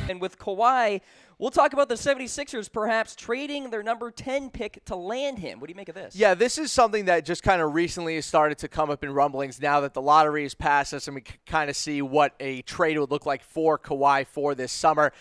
And with Kawhi, we'll talk about the 76ers perhaps trading their number 10 pick to land him. What do you make of this? Yeah, this is something that just kind of recently has started to come up in rumblings now that the lottery has passed us and we can kind of see what a trade would look like for Kawhi for this summer.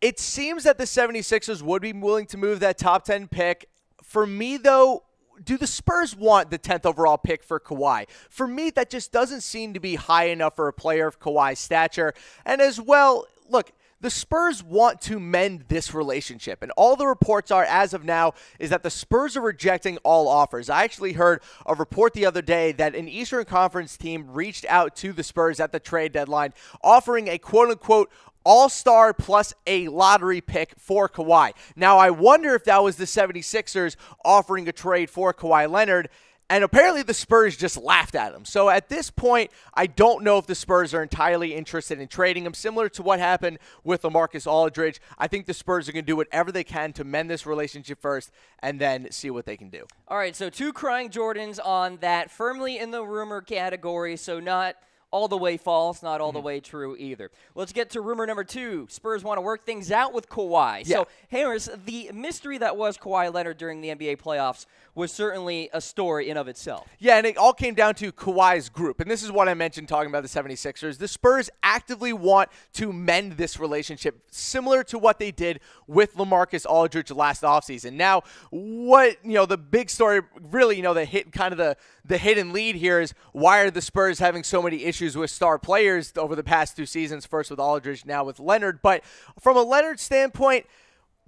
It seems that the 76ers would be willing to move that top 10 pick. For me, though, do the Spurs want the 10th overall pick for Kawhi? For me, that just doesn't seem to be high enough for a player of Kawhi's stature. And as well, look, the Spurs want to mend this relationship, and all the reports are, as of now, is that the Spurs are rejecting all offers. I actually heard a report the other day that an Eastern Conference team reached out to the Spurs at the trade deadline, offering a quote-unquote all-star plus a lottery pick for Kawhi. Now, I wonder if that was the 76ers offering a trade for Kawhi Leonard, and apparently the Spurs just laughed at him. So at this point, I don't know if the Spurs are entirely interested in trading him. Similar to what happened with LaMarcus Aldridge, I think the Spurs are going to do whatever they can to mend this relationship first and then see what they can do. All right, so 2 crying Jordans on that, firmly in the rumor category, so not all the way false, not all the way true either. Let's get to rumor number 2. Spurs want to work things out with Kawhi. Yeah. So, Harris, the mystery that was Kawhi Leonard during the NBA playoffs was certainly a story in of itself. Yeah, and it all came down to Kawhi's group. And this is what I mentioned talking about the 76ers. The Spurs actively want to mend this relationship, similar to what they did with LaMarcus Aldridge last offseason. Now, the big story, really, the hidden lead here is why are the Spurs having so many issues with star players over the past 2 seasons, first with Aldridge, now with Leonard. But from a Leonard standpoint,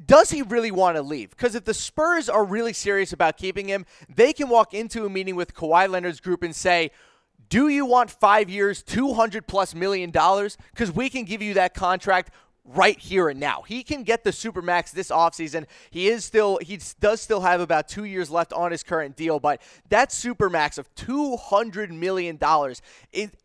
does he really want to leave? Because if the Spurs are really serious about keeping him, they can walk into a meeting with Kawhi Leonard's group and say, do you want 5 years, $200+ million? Because we can give you that contract right here and now. He can get the Supermax this offseason. He does still have about 2 years left on his current deal, but that Supermax of $200 million,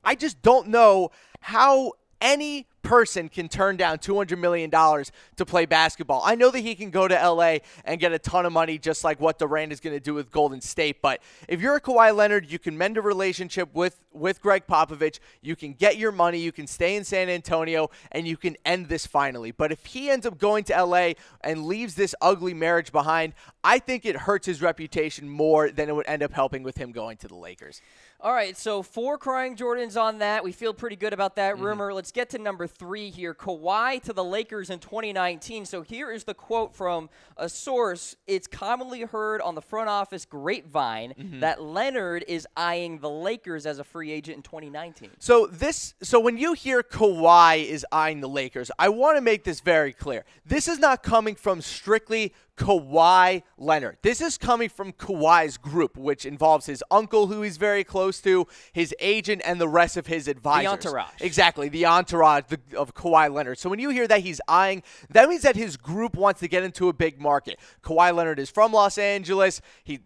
I just don't know how any person can turn down $200 million to play basketball. I know that he can go to LA and get a ton of money just like what Durant is going to do with Golden State, but if you're a Kawhi Leonard, you can mend a relationship with Greg Popovich, you can get your money, you can stay in San Antonio, and you can end this finally. But if he ends up going to LA and leaves this ugly marriage behind, I think it hurts his reputation more than it would end up helping with him going to the Lakers. All right, so 4 crying Jordans on that. We feel pretty good about that rumor. Let's get to number 3 here. Kawhi to the Lakers in 2019. So here is the quote from a source. It's commonly heard on the front office grapevine that Leonard is eyeing the Lakers as a free agent in 2019. So when you hear Kawhi is eyeing the Lakers, I want to make this very clear. This is not coming from strictly Kawhi Leonard. This is coming from Kawhi's group, which involves his uncle, who he's very close to, his agent, and the rest of his advisors. The entourage. Exactly, the entourage of Kawhi Leonard. So when you hear that he's eyeing, that means that his group wants to get into a big market. Kawhi Leonard is from Los Angeles. He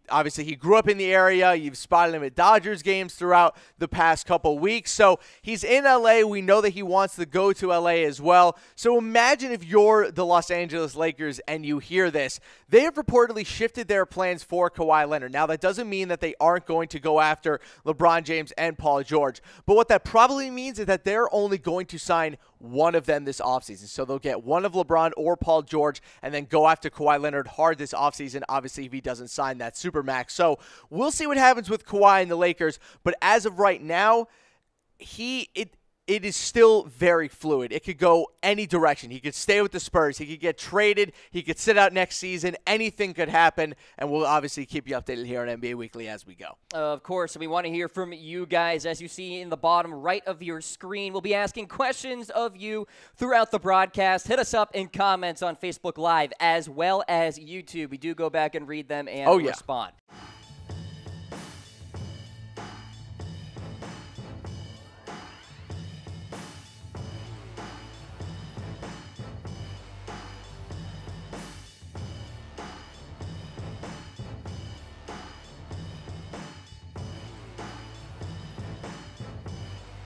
grew up in the area. You've spotted him at Dodgers games throughout the past couple weeks. So he's in LA. We know that he wants to go to LA as well. So imagine if you're the Los Angeles Lakers and you hear this. They have reportedly shifted their plans for Kawhi Leonard. Now, that doesn't mean that they aren't going to go after LeBron James and Paul George. But what that probably means is that they're only going to sign one of them this offseason. So they'll get one of LeBron or Paul George and then go after Kawhi Leonard hard this offseason, obviously, if he doesn't sign that Supermax. So we'll see what happens with Kawhi and the Lakers. But as of right now, it is still very fluid. It could go any direction. He could stay with the Spurs. He could get traded. He could sit out next season. Anything could happen, and we'll obviously keep you updated here on NBA Weekly as we go. Of course, and we want to hear from you guys. As you see in the bottom right of your screen, we'll be asking questions of you throughout the broadcast. Hit us up in comments on Facebook Live as well as YouTube. We do go back and read them and respond.